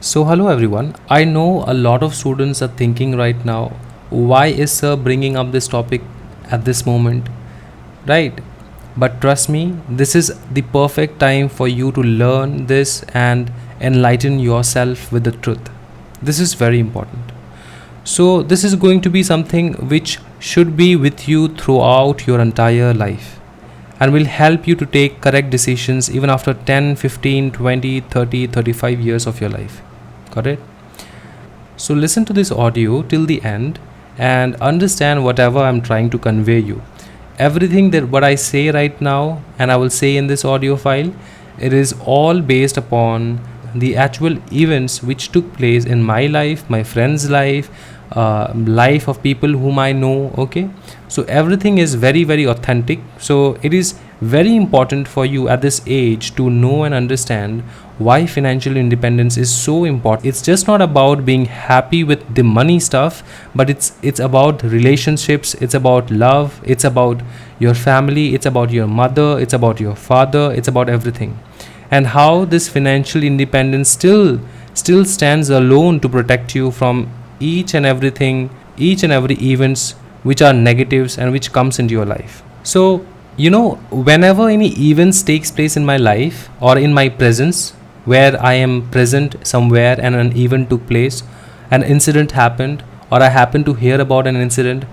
So, hello everyone. I know a lot of students are thinking right now, why is sir bringing up this topic at this moment? Right? But trust me, this is the perfect time for you to learn this and enlighten yourself with the truth. This is very important. So, this is going to be something which should be with you throughout your entire life and will help you to take correct decisions even after 10, 15, 20, 30, 35 years of your life. Got it? So listen to this audio till the end and understand whatever I'm trying to convey you. Everything that what I say right now and I will say in this audio file, it is all based upon the actual events which took place in my life, my friend's life, life of people whom I know. Okay, so everything is very very authentic. So it is very important for you at this age to know and understand why financial independence is so important. It's just not about being happy with the money stuff, but it's about relationships, it's about love, it's about your family, it's about your mother, it's about your father, it's about everything. And how this financial independence still stands alone to protect you from each and everything, each and every events which are negatives and which comes into your life. So whenever any events takes place in my life or in my presence, where I am present somewhere and an event took place, an incident happened, or I happen to hear about an incident,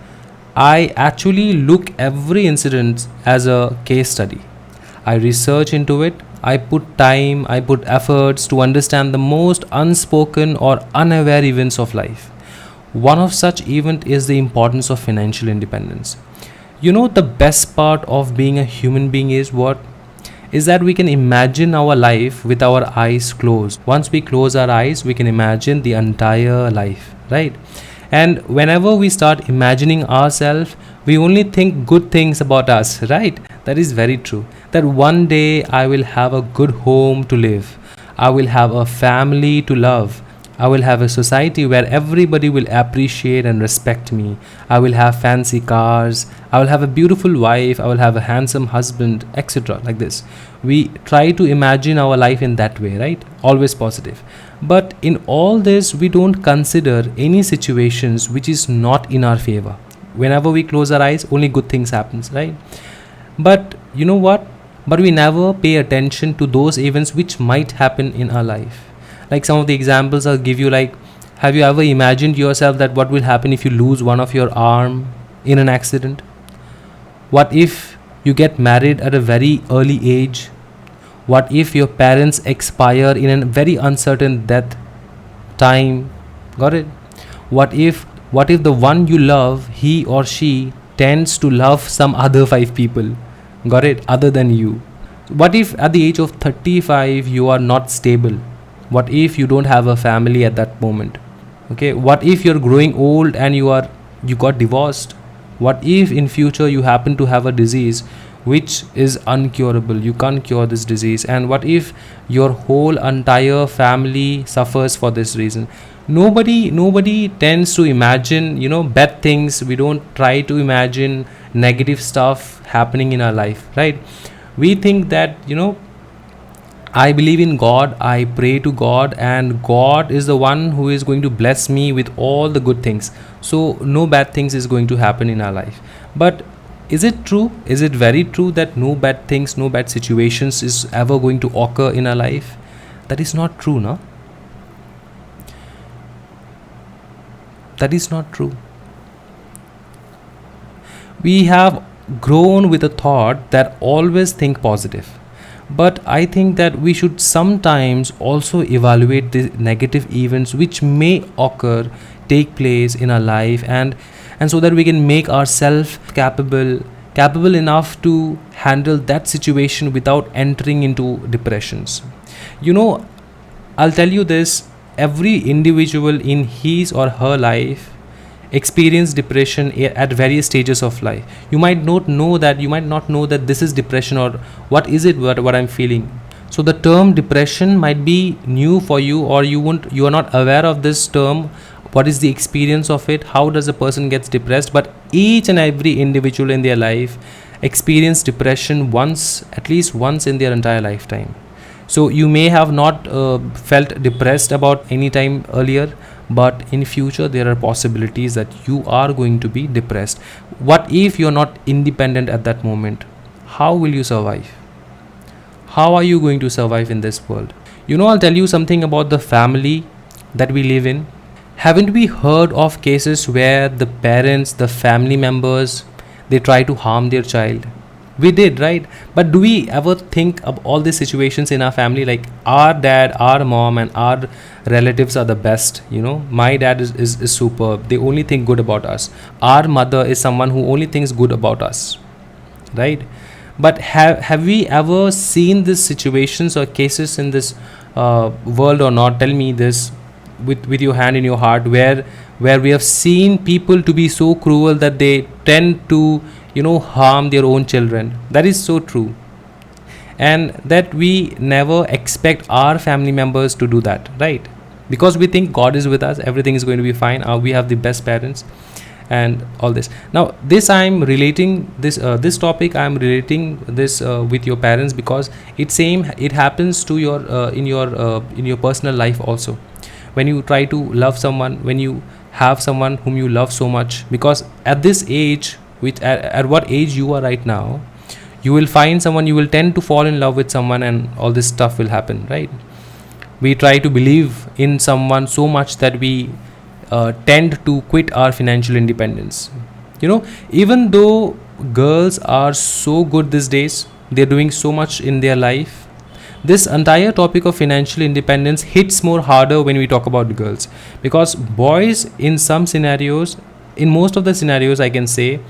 I actually look every incident as a case study. I research into it, I put time, I put efforts to understand the most unspoken or unaware events of life. One of such event is the importance of financial independence. The best part of being a human being is what? Is that we can imagine our life with our eyes closed. Once we close our eyes, we can imagine the entire life, right? And whenever we start imagining ourselves, we only think good things about us, right? That is very true. That one day I will have a good home to live, I will have a family to love, I will have a society where everybody will appreciate and respect me. I will have fancy cars. I will have a beautiful wife. I will have a handsome husband, etc. Like this. We try to imagine our life in that way, right? Always positive. But in all this, we don't consider any situations which is not in our favor. Whenever we close our eyes, only good things happens, right? But you know what? But we never pay attention to those events which might happen in our life. Like some of the examples I'll give you, like, have you ever imagined yourself that what will happen if you lose one of your arm in an accident? What if you get married at a very early age? What if your parents expire in a very uncertain death time? Got it? What if the one you love, he or she tends to love some other five people? Got it? Other than you. What if at the age of 35 you are not stable? What if you don't have a family at that moment? Okay, what if you're growing old and you got divorced? What if in future you happen to have a disease which is uncurable? You can't cure this disease. And what if your whole entire family suffers for this reason? Nobody tends to imagine bad things. We don't try to imagine negative stuff happening in our life, right? We think that I believe in God, I pray to God, and God is the one who is going to bless me with all the good things. So, no bad things is going to happen in our life. But is it true? Is it very true that no bad things, no bad situations is ever going to occur in our life? That is not true, no? That is not true. We have grown with a thought that always think positive. But I think that we should sometimes also evaluate the negative events which may occur, take place in our life, and so that we can make ourselves capable enough to handle that situation without entering into depressions. I'll tell you this, every individual in his or her life experience depression at various stages of life. You might not know that this is depression, or what is it what I'm feeling. So the term depression might be new for you, or you are not aware of this term. What is the experience of it? How does a person gets depressed? But each and every individual in their life experience depression at least once in their entire lifetime. So you may have not felt depressed about any time earlier, but in future there are possibilities that you are going to be depressed. What if you're not independent at that moment? How will you survive? How are you going to survive in this world? I'll tell you something about the family that we live in. Haven't we heard of cases where the parents, the family members, they try to harm their child? We did, right? But do we ever think of all these situations in our family, like our dad, our mom, and our relatives are the best? My dad is superb. They only think good about us. Our mother is someone who only thinks good about us, right? But have we ever seen these situations or cases in this world or not? Tell me this with your hand in your heart, where we have seen people to be so cruel that they tend to harm their own children. That is so true. And that we never expect our family members to do that, right? Because we think God is with us, everything is going to be fine, we have the best parents and all this. Now this I'm relating this topic, I'm relating this with your parents, because it happens to your in your personal life also. When you try to love someone, when you have someone whom you love so much, because at this age, at what age you are right now, you will find someone, you will tend to fall in love with someone, and all this stuff will happen, right? We try to believe in someone so much that we tend to quit our financial independence. Even though girls are so good these days, they're doing so much in their life, this entire topic of financial independence hits more harder when we talk about girls, because boys, in some scenarios, in most of the scenarios, I can say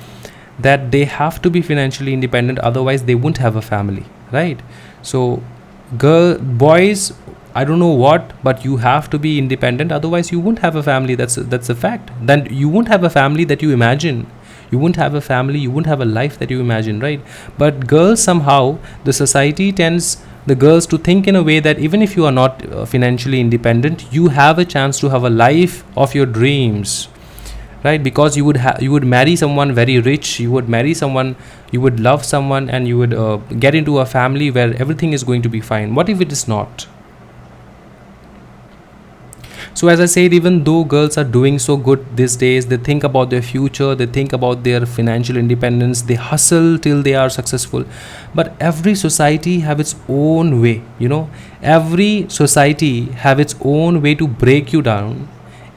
that they have to be financially independent, otherwise they won't have a family, right? So boys, I don't know what, but you have to be independent, otherwise you won't have a family. That's a fact. Then you won't have a family that you imagine. You won't have a family, you won't have a life that you imagine, right? But girls, somehow the society tends the girls to think in a way that even if you are not financially independent, you have a chance to have a life of your dreams, right? Because you would marry someone very rich, you would marry someone, you would love someone, and you would get into a family where everything is going to be fine. What if it is not? So as I said, even though girls are doing so good these days, they think about their future, they think about their financial independence, they hustle till they are successful. But every society have its own way, every society have its own way to break you down,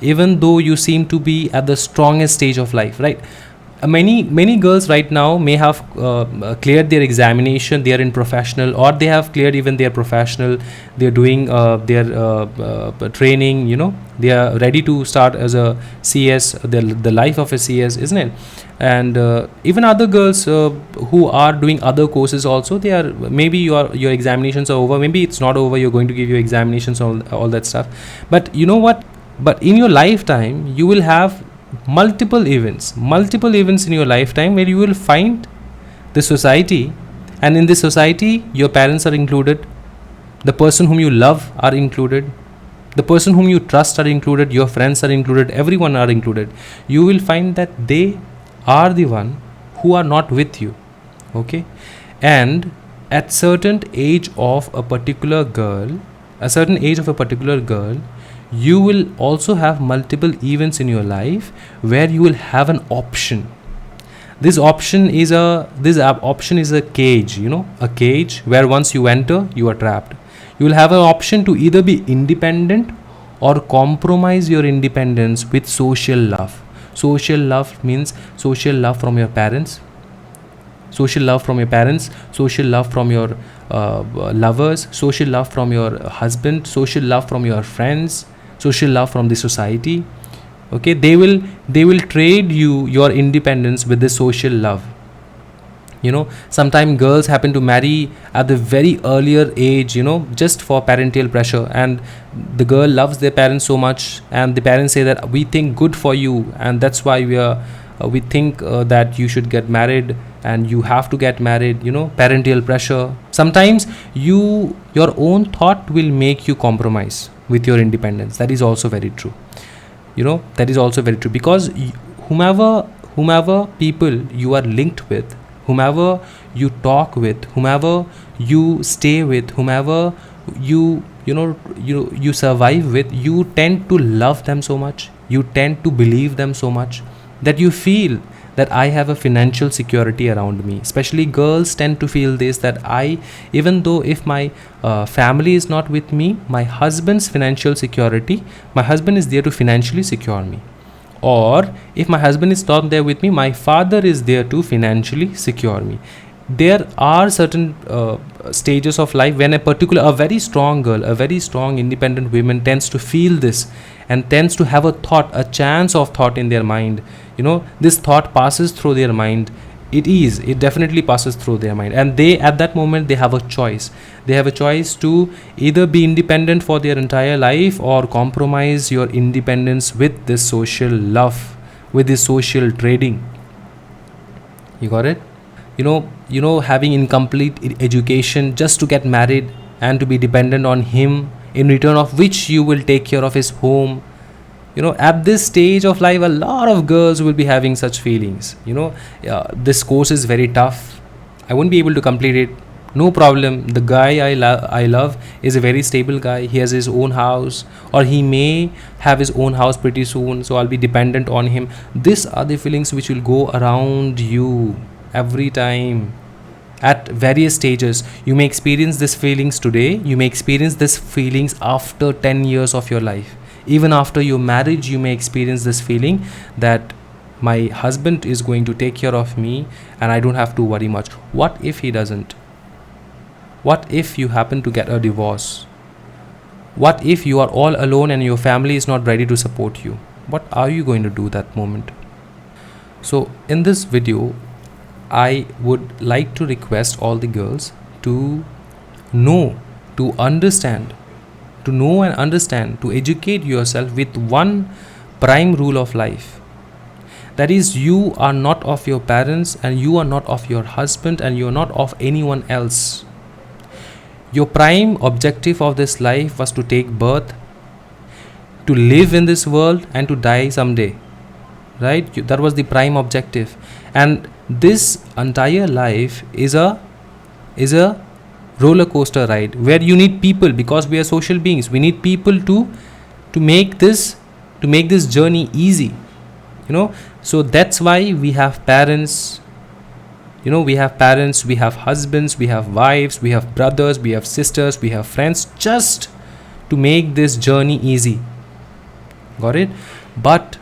even though you seem to be at the strongest stage of life, right? Many girls right now may have cleared their examination, they are in professional, or they have cleared even their professional, they are doing their training, they are ready to start as a CS, the life of a CS, isn't it? And even other girls who are doing other courses also, they are, maybe your examinations are over, maybe it's not over, you're going to give your examinations, all that stuff. But you know what, but in your lifetime you will have multiple events in your lifetime where you will find the society, and in this society your parents are included, the person whom you love are included, the person whom you trust are included, your friends are included, everyone are included. You will find that they are the one who are not with you, okay? And at certain age of a particular girl, you will also have multiple events in your life where you will have an option. This option is a cage, a cage where once you enter, you are trapped. You will have an option to either be independent or compromise your independence with social love. Social love means social love from your parents, social love from your lovers, social love from your husband, social love from your friends, social love from the society. Okay, they will trade you your independence with the social love. Sometimes girls happen to marry at the very earlier age, just for parental pressure, and the girl loves their parents so much, and the parents say that we think good for you, and that's why we think that you should get married and you have to get married, parental pressure. Sometimes your own thought will make you compromise with your independence. That is also very true. Because whomever people you are linked with, whomever you talk with, whomever you stay with, whomever you survive with, you tend to love them so much, you tend to believe them so much, that you feel that I have a financial security around me. Especially girls tend to feel this, that I, even though if my family is not with me, my husband's financial security, my husband is there to financially secure me. Or if my husband is not there with me, my father is there to financially secure me. There are certain stages of life when a very strong girl, a very strong independent woman tends to feel this, and tends to have a chance of thought in their mind. This thought passes through their mind. It definitely passes through their mind, and they, at that moment, they have a choice. They have a choice to either be independent for their entire life, or compromise your independence with this social love, with this social trading. You got it? Having incomplete education just to get married and to be dependent on him, in return of which you will take care of his home. At this stage of life, a lot of girls will be having such feelings. This course is very tough, I won't be able to complete it. No problem, the guy I love is a very stable guy, he has his own house, or he may have his own house pretty soon, so I'll be dependent on him. These are the feelings which will go around you every time. At various stages, you may experience these feelings today, you may experience these feelings after 10 years of your life. Even after your marriage, you may experience this feeling that my husband is going to take care of me and I don't have to worry much. What if he doesn't? What if you happen to get a divorce? What if you are all alone and your family is not ready to support you? What are you going to do that moment? So in this video, I would like to request all the girls to know, to understand, to educate yourself with one prime rule of life. That is, you are not of your parents, and you are not of your husband, and you are not of anyone else. Your prime objective of this life was to take birth, to live in this world, and to die someday. Right? That was the prime objective. And this entire life is a roller coaster ride where you need people, because we are social beings. We need people to make this journey easy. So that's why we have parents. We have husbands, we have wives, we have brothers, we have sisters, we have friends, just to make this journey easy. Got it? But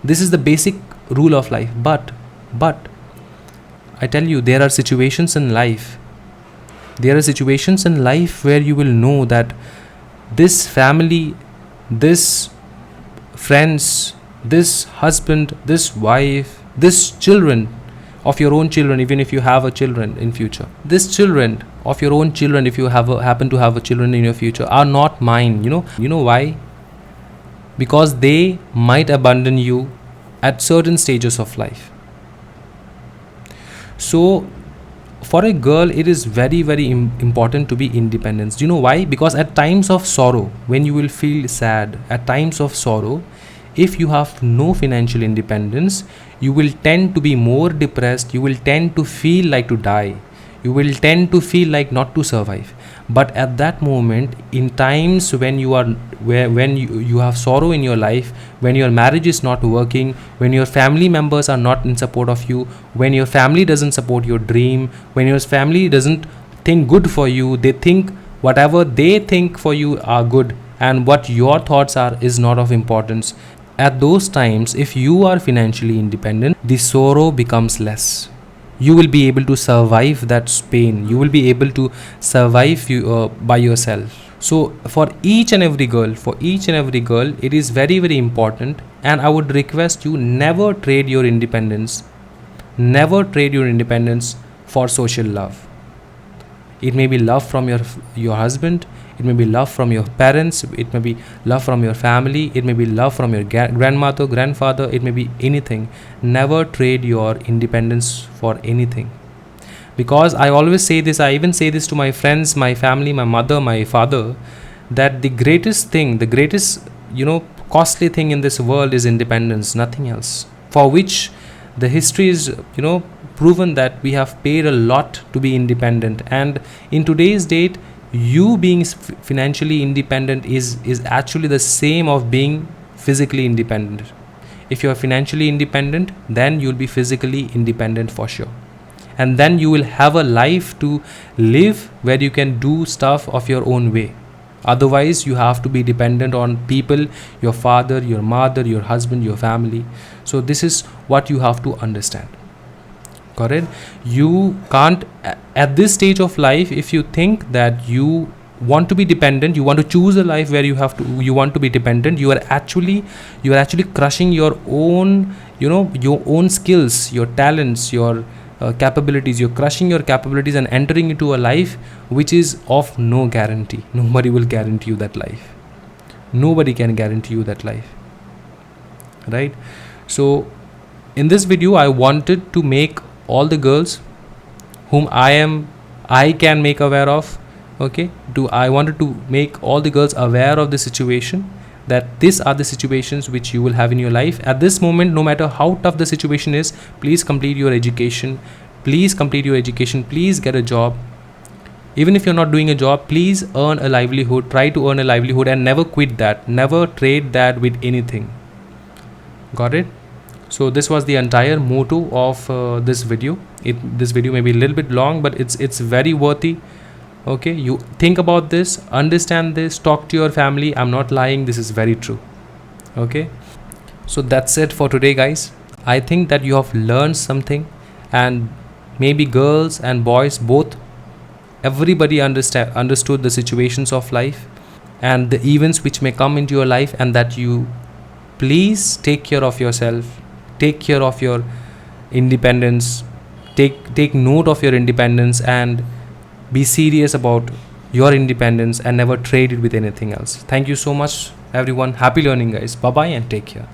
this is the basic rule of life. But I tell you, there are situations in life where you will know that this family, this friends, this husband, this wife, this children of your own children, even if you have a children in future, this children of your own children, if you happen to have a children in your future, are not mine. You know why? Because they might abandon you at certain stages of life. So for a girl, it is very, very important to be independent. Do you know why? Because at times of sorrow, when you will feel sad, at times of sorrow, if you have no financial independence, you will tend to be more depressed, you will tend to feel like to die, you will tend to feel like not to survive. But at that moment, in times when you have sorrow in your life, when your marriage is not working, when your family members are not in support of you, when your family doesn't support your dream, when your family doesn't think good for you, they think whatever they think for you are good, and what your thoughts are is not of importance. At those times, if you are financially independent, the sorrow becomes less. You will be able to survive that pain. You will be able to survive by yourself. So for each and every girl, it is very, very important. And I would request you, never trade your independence. Never trade your independence for social love. It may be love from your husband, it may be love from your parents, it may be love from your family, it may be love from your grandmother, grandfather, it may be anything. Never trade your independence for anything. Because I always say this, I even say this to my friends, my family, my mother, my father, that the greatest costly thing in this world is independence, nothing else. For which the history is, proven that we have paid a lot to be independent. And in today's date, You being financially independent is actually the same of being physically independent. If you are financially independent, then you'll be physically independent for sure, and then you will have a life to live where you can do stuff of your own way. Otherwise you have to be dependent on people, your father, your mother, your husband, your family. So this is what you have to understand. Correct? You can't at this stage of life, if you think that you want to be dependent, you want to choose a life where you want to be dependent, you are actually crushing your own, your own skills, your talents, your capabilities. You're crushing your capabilities and entering into a life which is of no guarantee. Nobody will guarantee you that life. Nobody can guarantee you that life, right? So in this video I wanted to make all the girls whom I can make aware of, okay, I wanted to make all the girls aware of the situation, that these are the situations which you will have in your life at this moment. No matter how tough the situation is, please complete your education, please get a job. Even if you're not doing a job, please earn a livelihood, try to earn a livelihood, and never quit that, never trade that with anything. Got it? So this was the entire motto of this video. This video may be a little bit long, but it's very worthy. Okay, you think about this, understand this, talk to your family. I'm not lying, this is very true. Okay, so that's it for today, guys. I think that you have learned something, and maybe girls and boys both, everybody understood the situations of life and the events which may come into your life, and that you please take care of yourself, take care of your independence, take note of your independence, and be serious about your independence and never trade it with anything else. Thank you so much, everyone. Happy learning, guys. Bye bye and take care.